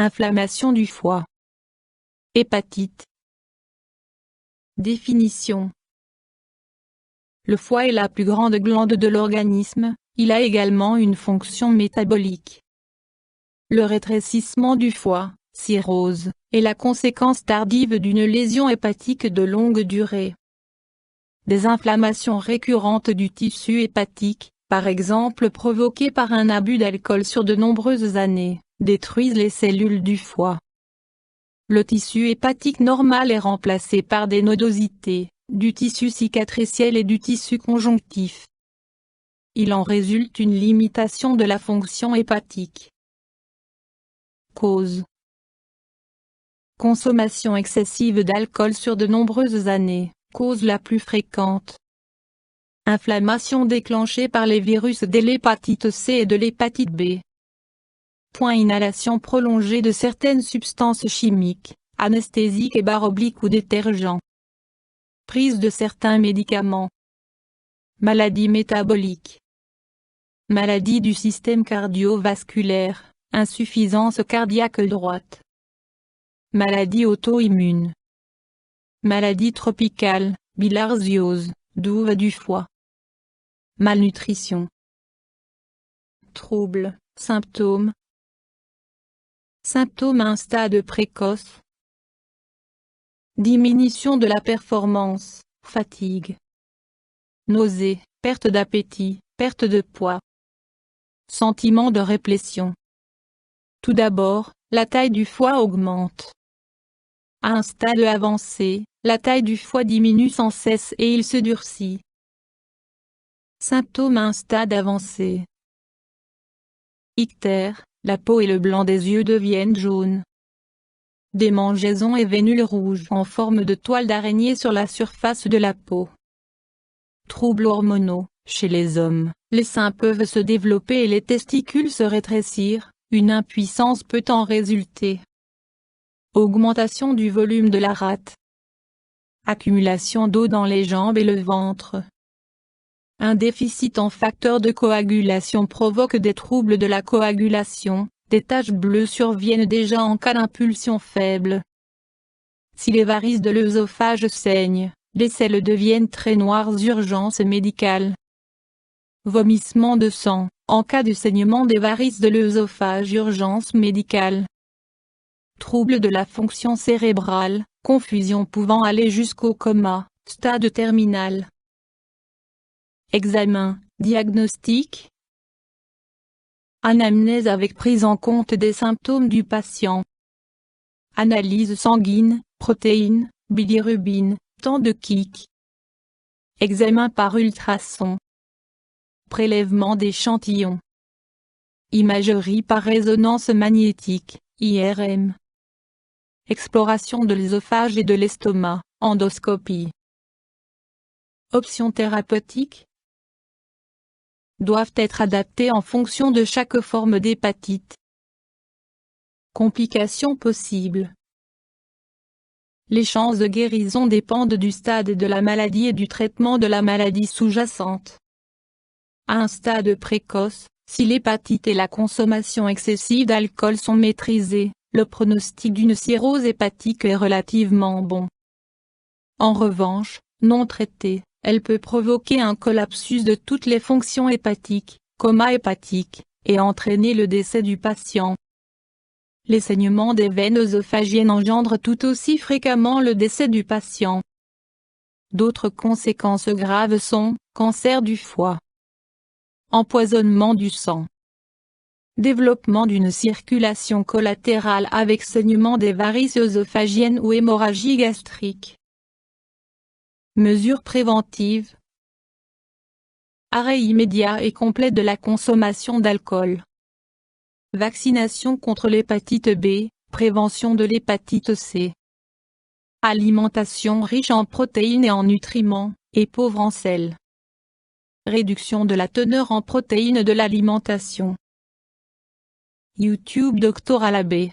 Inflammation du foie. Hépatite. Définition. Le foie est la plus grande glande de l'organisme, il a également une fonction métabolique. Le rétrécissement du foie, cirrhose, est la conséquence tardive d'une lésion hépatique de longue durée. Des inflammations récurrentes du tissu hépatique, par exemple provoquées par un abus d'alcool sur de nombreuses années, détruisent les cellules du foie. Le tissu hépatique normal est remplacé par des nodosités, du tissu cicatriciel et du tissu conjonctif. Il en résulte une limitation de la fonction hépatique. Cause. Consommation excessive d'alcool sur de nombreuses années, cause la plus fréquente. Inflammation déclenchée par les virus de l'hépatite C et de l'hépatite B. Inhalation prolongée de certaines substances chimiques, anesthésiques et / ou détergents. Prise de certains médicaments. Maladie métabolique. Maladie du système cardiovasculaire, insuffisance cardiaque droite. Maladie auto-immune. Maladie tropicale, bilharziose, douve du foie. Malnutrition. Troubles, symptômes. Symptômes à un stade précoce. Diminution de la performance, fatigue. Nausées, perte d'appétit, perte de poids. Sentiment de réplétion. Tout d'abord, la taille du foie augmente. À un stade avancé, la taille du foie diminue sans cesse et il se durcit. Symptômes à un stade avancé. Ictère, la peau et le blanc des yeux deviennent jaunes. Démangeaisons et vénules rouges en forme de toile d'araignée sur la surface de la peau. Troubles hormonaux, chez les hommes, les seins peuvent se développer et les testicules se rétrécir, une impuissance peut en résulter. Augmentation du volume de la rate. Accumulation d'eau dans les jambes et le ventre. Un déficit en facteur de coagulation provoque des troubles de la coagulation, des taches bleues surviennent déjà en cas d'impulsion faible. Si les varices de l'œsophage saignent, les selles deviennent très noires. Urgence médicale. Vomissement de sang, en cas de saignement des varices de l'œsophage. Urgence médicale. Troubles de la fonction cérébrale, confusion pouvant aller jusqu'au coma, stade terminal. Examen, diagnostic. Anamnèse avec prise en compte des symptômes du patient. Analyse sanguine, protéines, bilirubine, temps de Kick. Examen par ultrason. Prélèvement d'échantillons. Imagerie par résonance magnétique, IRM. Exploration de l'œsophage et de l'estomac, endoscopie. Options thérapeutiques doivent être adaptées en fonction de chaque forme d'hépatite. Complications possibles. Les chances de guérison dépendent du stade de la maladie et du traitement de la maladie sous-jacente. À un stade précoce, si l'hépatite et la consommation excessive d'alcool sont maîtrisées, le pronostic d'une cirrhose hépatique est relativement bon. En revanche, non traitée, elle peut provoquer un collapsus de toutes les fonctions hépatiques, coma hépatique, et entraîner le décès du patient. Les saignements des veines œsophagiennes engendrent tout aussi fréquemment le décès du patient. D'autres conséquences graves sont, cancer du foie, empoisonnement du sang, développement d'une circulation collatérale avec saignement des varices œsophagiennes ou hémorragie gastrique. Mesures préventives. Arrêt immédiat et complet de la consommation d'alcool. Vaccination contre l'hépatite B, prévention de l'hépatite C. Alimentation riche en protéines et en nutriments, et pauvre en sel. Réduction de la teneur en protéines de l'alimentation. YouTube Dr Alabé.